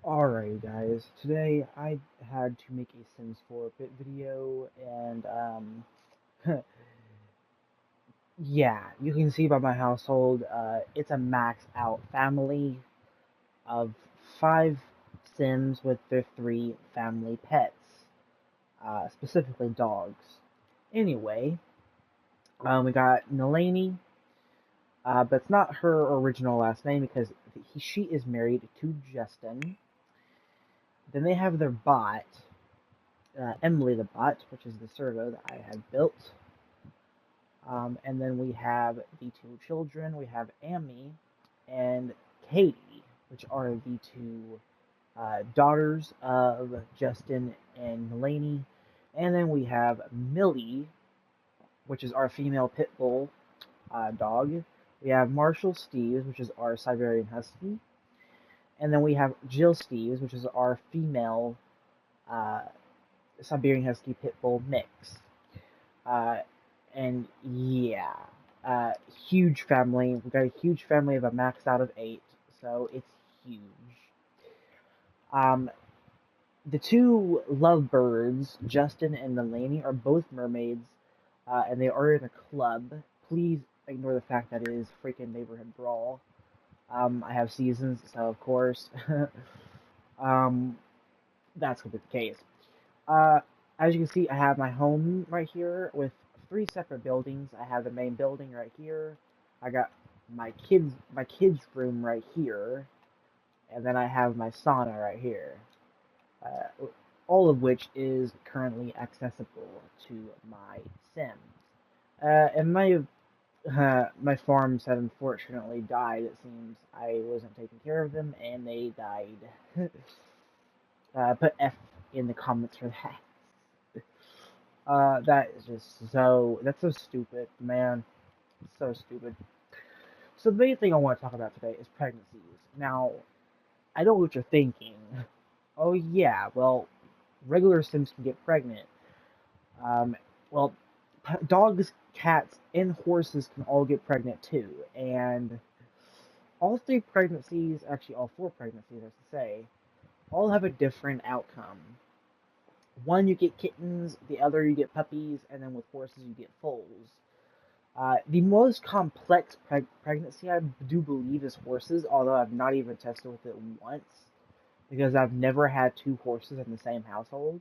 Alright guys, today I had to make a Sims 4 bit video and yeah, you can see by my household, it's a max out family of 5 Sims with their 3 family pets, specifically dogs. Anyway, we got Nalani, but it's not her original last name because she is married to Justin. Then they have their bot, Emily the bot, which is the servo that I had built. And then we have the 2 children. We have Amy and Katie, which are the 2 daughters of Justin and Mulaney. And then we have Millie, which is our female pit bull dog. We have Marshall Steves, which is our Siberian Husky. And then we have Jill Steves, which is our female uh, Siberian Husky Pit Bull mix. Uh, and yeah, uh, huge family. We got a huge family of a max out of 8, so it's huge. Um, the 2 lovebirds, Justin and Mulaney, are both mermaids, and they are in a club. Please ignore the fact that it is freaking neighborhood brawl. I have seasons, so of course, um, that's gonna be the case. Uh, as you can see, I have my home right here with 3 separate buildings. I have the main building right here. I got my kids' room right here, and then I have my sauna right here. All of which is currently accessible to my Sims. And my farms have unfortunately died. It seems I wasn't taking care of them, and they died. Put F in the comments for that. That is just that's so stupid, man. So stupid. So the main thing I want to talk about today is pregnancies. Now, I know what you're thinking. Oh yeah, well, regular Sims can get pregnant. Um, well, dogs, cats, and horses can all get pregnant too. And all 3 pregnancies, actually all 4 pregnancies, I should say, all have a different outcome. One you get kittens, the other you get puppies, and then with horses you get foals. The most complex pregnancy, I do believe, is horses, although I've not even tested with it once because I've never had 2 horses in the same household.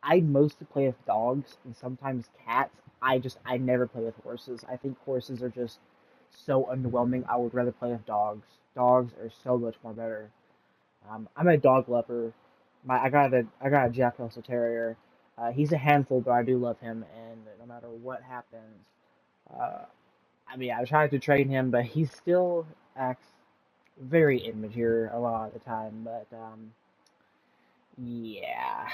I mostly play with dogs and sometimes cats. I never play with horses. I think horses are just so underwhelming. I would rather play with dogs. Dogs are so much more better. I'm a dog lover. I got a Jack Russell Terrier. He's a handful, but I do love him, and no matter what happens, uh, I mean, I tried to train him, but he still acts very immature a lot of the time. But yeah,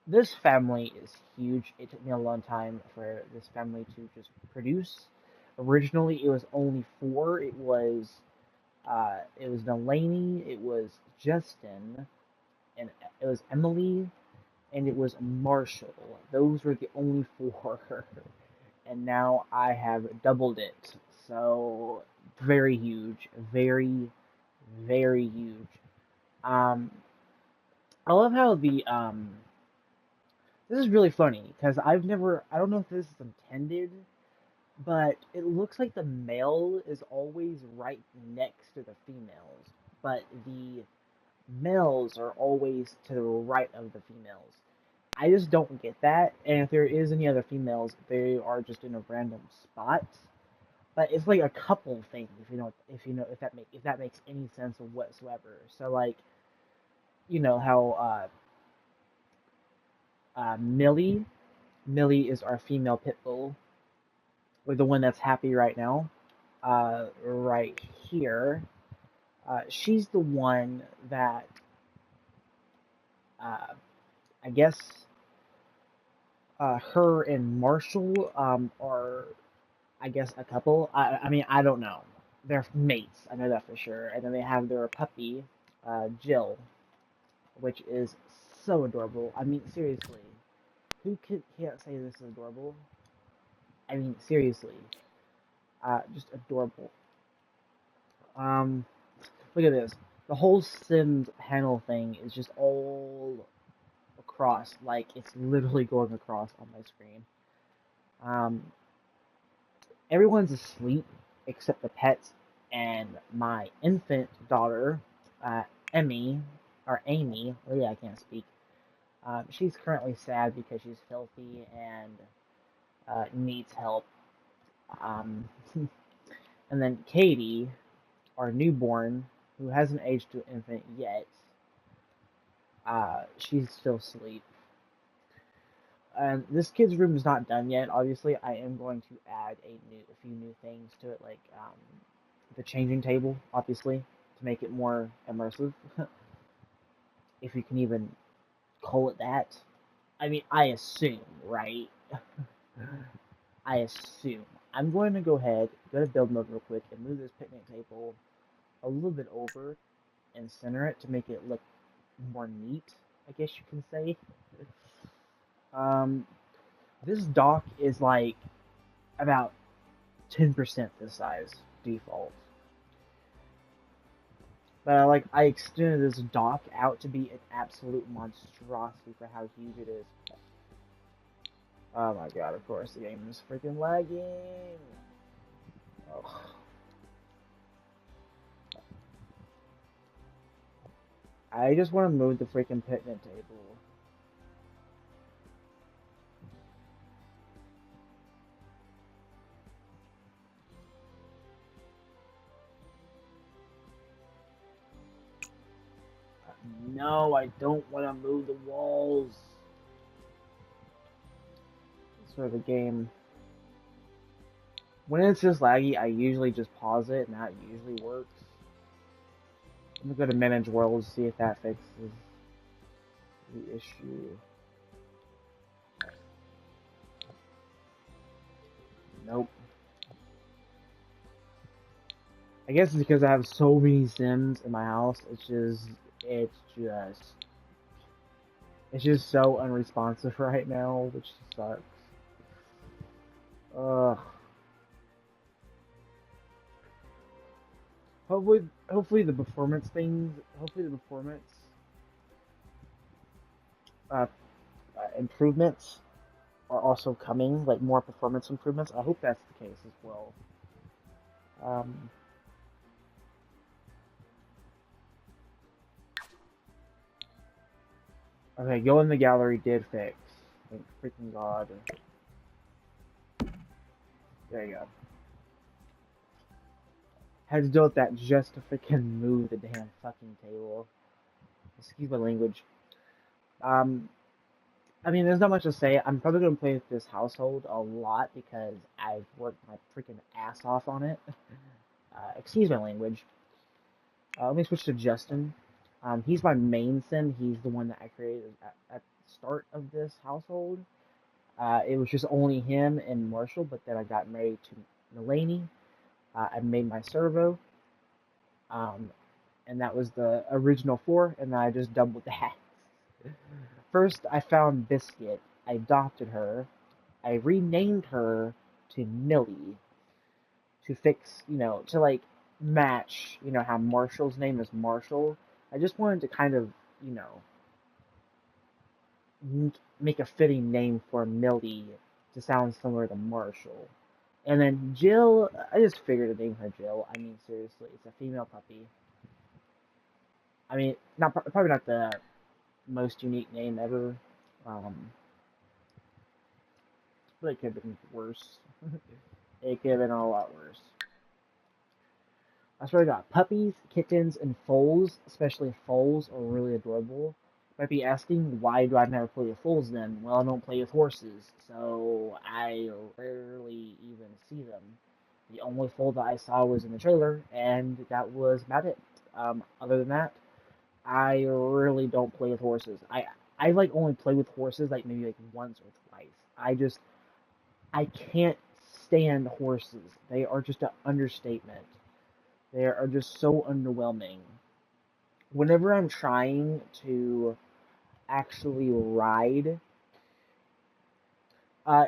this family is huge. It took me a long time for this family to just produce. Originally, it was only 4. It was Delaney, it was Justin, and it was Emily, and it was Marshall. Those were the only 4. And now I have doubled it. So very huge, very, very huge. Um, I love how this is really funny because I don't know if this is intended, but it looks like the male is always right next to the females, but the males are always to the right of the females. I just don't get that, and if there is any other females, they are just in a random spot. But it's like a couple thing, if that makes any sense whatsoever. So like, you know how Millie is our female pit bull, or the one that's happy right now, right here. She's the one that uh, I guess her and Marshall are, I guess, a couple. I mean, I don't know. They're mates. I know that for sure. And then they have their puppy, Jill, which is so adorable. I mean, seriously, can't say this is adorable? I mean, seriously, just adorable. Um, Look at this. the whole Sims panel thing is just all across, like it's literally going across on my screen. Um, Everyone's asleep except the pets and my infant daughter, Emmy, or Amy. Oh yeah, I can't speak. She's currently sad because she's filthy and needs help. Um, and then Katie, our newborn, who hasn't aged to infant yet, she's still asleep. And this kid's room is not done yet. Obviously, I am going to add a few new things to it, like the changing table, obviously, to make it more immersive, if you can even call it that. I mean, I assume, right? I assume. I'm going to go ahead, go to build mode real quick, and move this picnic table a little bit over and center it to make it look more neat, I guess you can say. This dock is like about 10% this size default. But like I extended this dock out to be an absolute monstrosity for how huge it is. Oh my god, of course the game is freaking lagging. Oh. I just want to move the freaking picnic table. No, I don't want to move the walls. That's sort of the game. When it's just laggy, I usually just pause it, and that usually works. I'm gonna go to manage worlds, see if that fixes the issue. Nope. I guess it's because I have so many Sims in my house. It's just so unresponsive right now, which sucks. Ugh. Hopefully the performance things. Hopefully the performance uh, improvements are also coming, like more performance improvements. I hope that's the case as well. Okay, go in the gallery did fix. Thank freaking god. There you go. Had to deal with that just to freaking move the damn fucking table. Excuse my language. I mean, there's not much to say. I'm probably going to play with this household a lot because I've worked my freaking ass off on it. Excuse my language. Let me switch to Justin. He's my main sim. He's the one that I created at the start of this household. It was just only him and Marshall, but then I got married to Mulaney. I made my servo. And that was the original 4, and then I just doubled that. First, I found Biscuit. I adopted her. I renamed her to Millie to fix, to like match, how Marshall's name is Marshall. I just wanted to kind of, make a fitting name for Millie to sound similar to Marshall. And then Jill, I just figured to name her Jill. I mean, seriously, it's a female puppy. I mean, probably not the most unique name ever. But it could have been worse. It could have been a lot worse. I swear to God, puppies, kittens, and foals, especially foals, are really adorable. You might be asking, why do I never play with foals then? Well, I don't play with horses, so I rarely even see them. The only foal that I saw was in the trailer, and that was about it. Other than that, I really don't play with horses. I like only play with horses like maybe like once or twice. I can't stand horses. They are just an understatement. They are just so underwhelming. Whenever I'm trying to actually ride,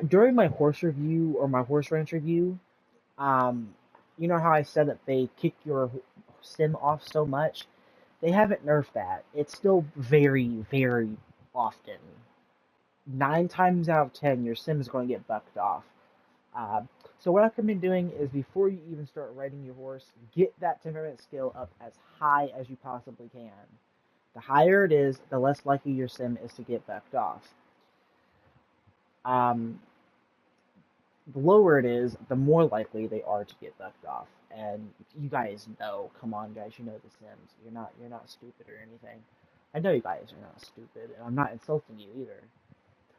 during my horse review or my horse ranch review, you know how I said that they kick your sim off so much? they haven't nerfed that. It's still very, very often. 9 times out of 10, your sim is going to get bucked off. Uh, so what I recommend doing is before you even start riding your horse, get that temperament skill up as high as you possibly can. The higher it is, the less likely your sim is to get bucked off. The lower it is, the more likely they are to get bucked off. And you guys know, come on guys, you know the Sims. You're not stupid or anything. I know you guys are not stupid, and I'm not insulting you either.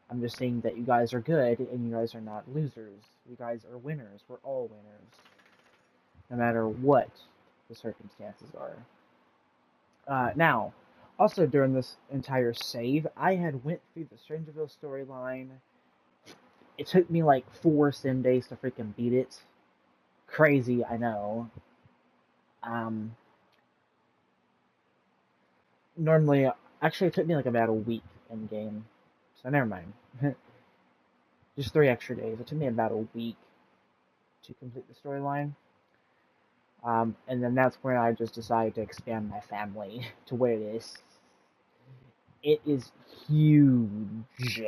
I'm just saying that you guys are good and you guys are not losers. You guys are winners. We're all winners. No matter what the circumstances are. Now, also during this entire save, I had went through the Strangerville storyline. It took me like 4 sim days to freaking beat it. Crazy, I know. Normally, actually it took me like about a week in game. So never mind. Just 3 extra days. It took me about a week to complete the storyline. And then that's when I just decided to expand my family to where it is. It is huge.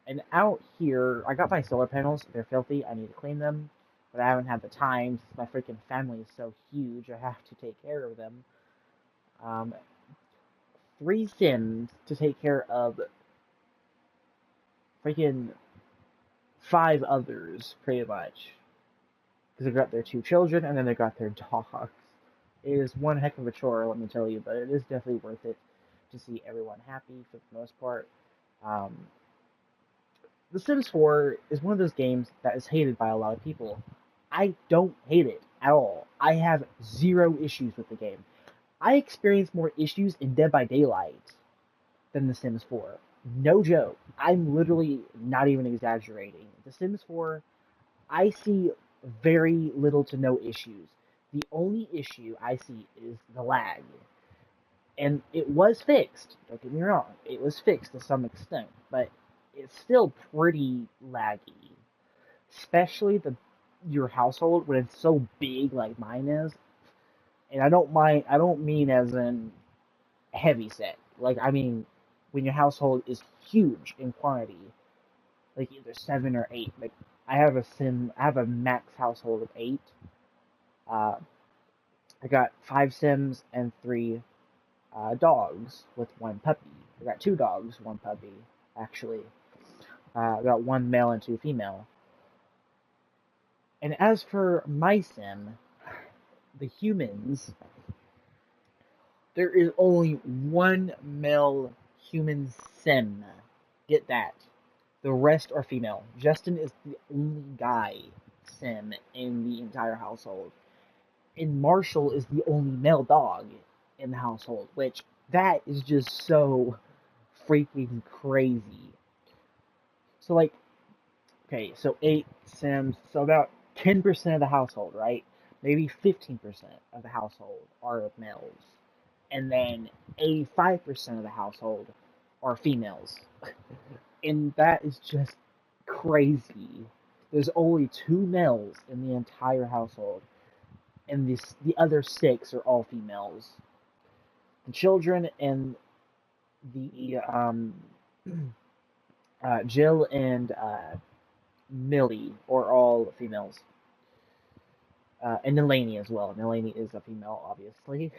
And out here, I got my solar panels. They're filthy. I need to clean them. But I haven't had the time. My freaking family is so huge. I have to take care of them. 3 Sims to take care of freaking 5 others, pretty much. Because they've got their 2 children, and then they've got their dogs. It is one heck of a chore, let me tell you, but it is definitely worth it to see everyone happy for the most part. The Sims 4 is one of those games that is hated by a lot of people. I don't hate it at all. I have 0 issues with the game. I experienced more issues in Dead by Daylight than The Sims 4. No joke. I'm literally not even exaggerating. The Sims 4, I see very little to no issues. The only issue I see is the lag. And it was fixed. Don't get me wrong. It was fixed to some extent. But it's still pretty laggy. Especially your household when it's so big like mine is. And I don't mean as in heavy set. Like, I mean, when your household is huge in quantity. Like, either 7 or 8. Like, I have a max household of 8. I got 5 Sims and 3 dogs with 1 puppy. I got 2 dogs, 1 puppy, actually. I got 1 male and 2 female. And as for my Sim, the humans, there is only 1 male human Sim. Get that. The rest are female. Justin is the only guy Sim in the entire household. And Marshall is the only male dog in the household, which that is just so freaking crazy. So, like, okay, so 8 Sims, so about 10% of the household, right? Maybe 15% of the household are males. And then 85% of the household are females. And that is just crazy. There's only 2 males in the entire household. And the other 6 are all females. The children and the Jill and Millie are all females. And Nalani as well. Nalani is a female, obviously.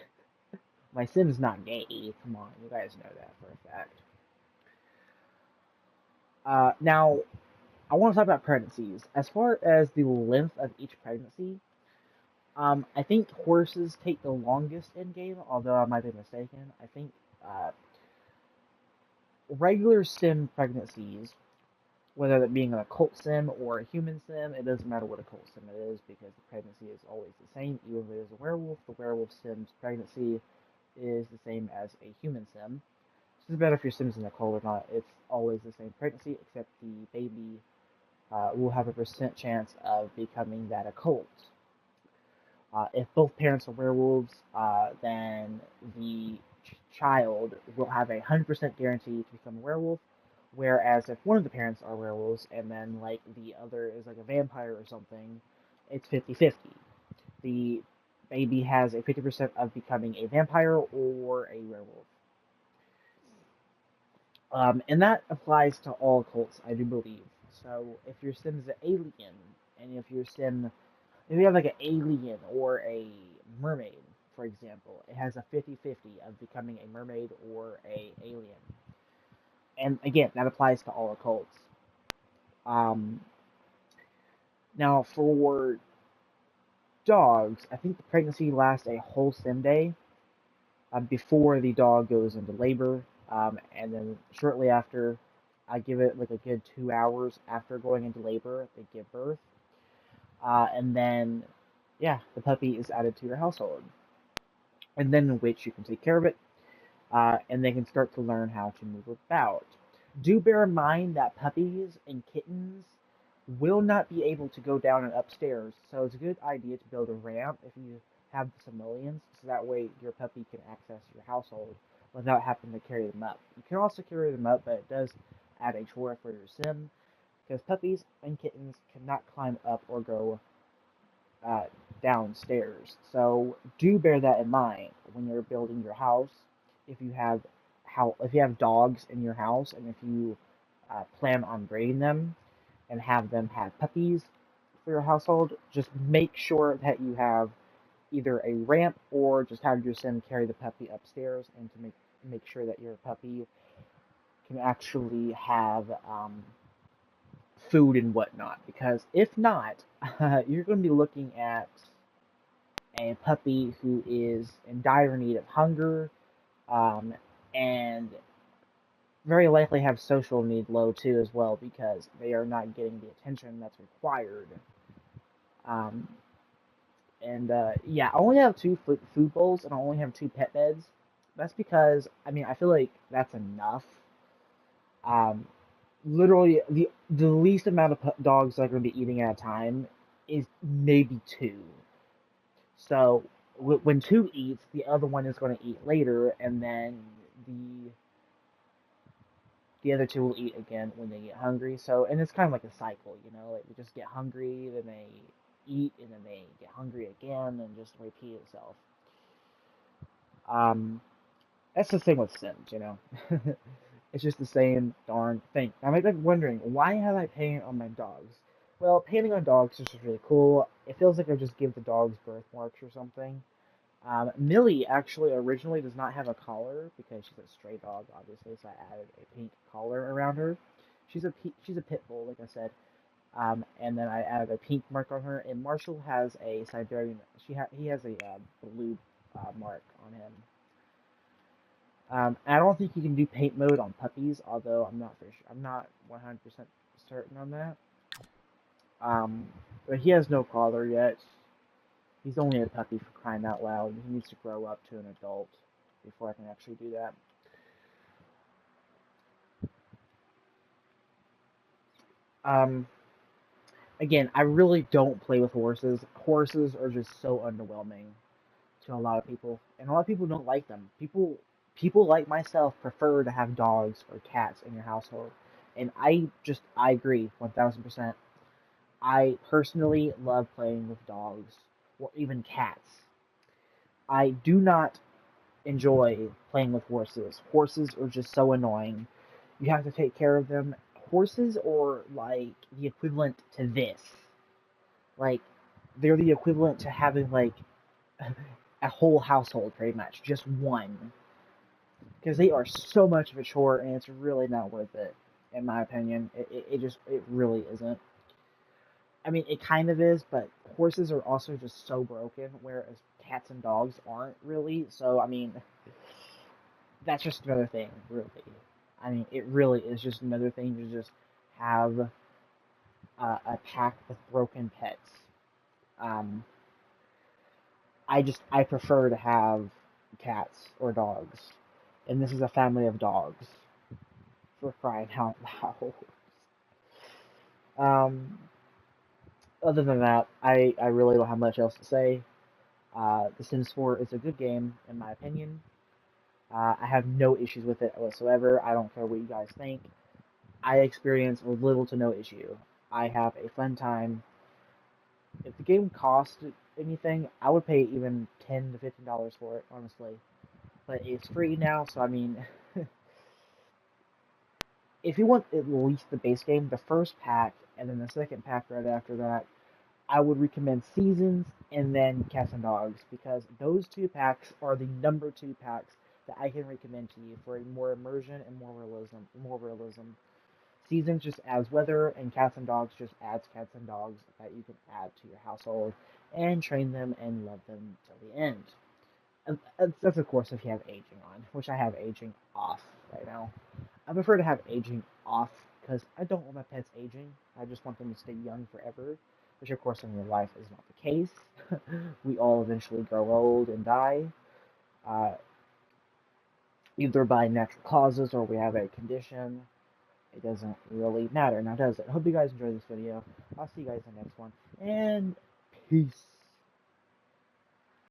My Sim's not gay. Come on, you guys know that for a fact. Now, I want to talk about pregnancies. As far as the length of each pregnancy, I think horses take the longest in game, although I might be mistaken. I think regular sim pregnancies, whether that being a cult sim or a human sim, it doesn't matter what a cult sim it is because the pregnancy is always the same. Even if it is a werewolf, the werewolf sim's pregnancy is the same as a human sim. It doesn't matter if your sim's in a cult or not, it's always the same pregnancy, except the baby will have a % chance of becoming that occult. If both parents are werewolves, then the child will have a 100% guarantee to become a werewolf. Whereas if one of the parents are werewolves and then the other is like a vampire or something, it's 50-50. The baby has a 50% of becoming a vampire or a werewolf. And that applies to all cults, I do believe. So if your sim is an alien, and if you have like an alien or a mermaid, for example, it has a 50-50 of becoming a mermaid or a alien. And again, that applies to all cults. Um, Now for dogs, I think the pregnancy lasts a whole sim day before the dog goes into labor, and then shortly after, I give it like a good 2 hours after going into labor, they give birth, and then yeah, the puppy is added to your household, and then in which you can take care of it, and they can start to learn how to move about. Do bear in mind that puppies and kittens will not be able to go down and upstairs, so it's a good idea to build a ramp if you have the simoleons, so that way your puppy can access your household without having to carry them up. You can also carry them up, but it does add a chore for your sim, because puppies and kittens cannot climb up or go uh, downstairs. So do bear that in mind when you're building your house. If you have if you have dogs in your house, and if you plan on breeding them and have them have puppies for your household, just make sure that you have either a ramp or just have your sim carry the puppy upstairs, and to make sure that your puppy can actually have food and whatnot. Because if not, you're going to be looking at a puppy who is in dire need of hunger, um, and very likely have social need low too as well, because they are not getting the attention that's required. Um, and yeah, I only have two food bowls and I only have two pet beds. That's because I feel like that's enough. Um, Literally, the least amount of dogs that are going to be eating at a time is maybe two. So when two eats, the other one is going to eat later, and then the the other two will eat again when they get hungry. So, and it's kind of like a cycle, like they just get hungry, then they eat, and then they get hungry again, and just repeat itself. Um, that's the thing with Sims. It's just the same darn thing. I might be wondering, why have I painted on my dogs? Well, painting on dogs is just really cool. It feels like I just give the dogs birthmarks or something. Millie actually originally does not have a collar because she's a stray dog, obviously, so I added a pink collar around her. She's a pit bull, like I said. And then I added a pink mark on her. And Marshall has a Siberian. He has a blue mark on him. I don't think you can do paint mode on puppies, although I'm not for sure. I'm not 100% certain on that. But he has no collar yet. He's only a puppy, for crying out loud. He needs to grow up to an adult before I can actually do that. Um, Again, I really don't play with horses. Horses are just so underwhelming to a lot of people, and a lot of people don't like them. People like myself prefer to have dogs or cats in your household, and I agree 1000%. I personally love playing with dogs or even cats. I do not enjoy playing with horses. Horses are just so annoying. You have to take care of them. Horses are like the equivalent to this. Like, they're the equivalent to having like a whole household, pretty much, just one. Because they are so much of a chore, and it's really not worth it, in my opinion. It really isn't. It kind of is, but horses are also just so broken, whereas cats and dogs aren't really. So, that's just another thing, really. It really is just another thing to just have a pack of broken pets. Um, I prefer to have cats or dogs, and this is a family of dogs. For crying out loud. Um, Other than that, I really don't have much else to say. The Sims 4 is a good game, in my opinion. I have no issues with it whatsoever. I don't care what you guys think. I experience little to no issue. I have a fun time. If the game cost anything, I would pay even $10 to $15 for it, honestly. But it's free now, so I mean, if you want at least the base game, the first pack and then the second pack right after that, I would recommend Seasons and then Cats and Dogs because those two packs are the number two packs that I can recommend to you for a more immersion and more realism. More realism. Seasons just adds weather, and Cats and Dogs just adds cats and dogs that you can add to your household and train them and love them till the end. And that's of course if you have aging on, which I have aging off right now. I prefer to have aging off because I don't want my pets aging. I just want them to stay young forever, which of course in real life is not the case. We all eventually grow old and die, uh, either by natural causes or we have a condition. It doesn't really matter now, does it? I hope you guys enjoyed this video. I'll see you guys in the next one, and peace.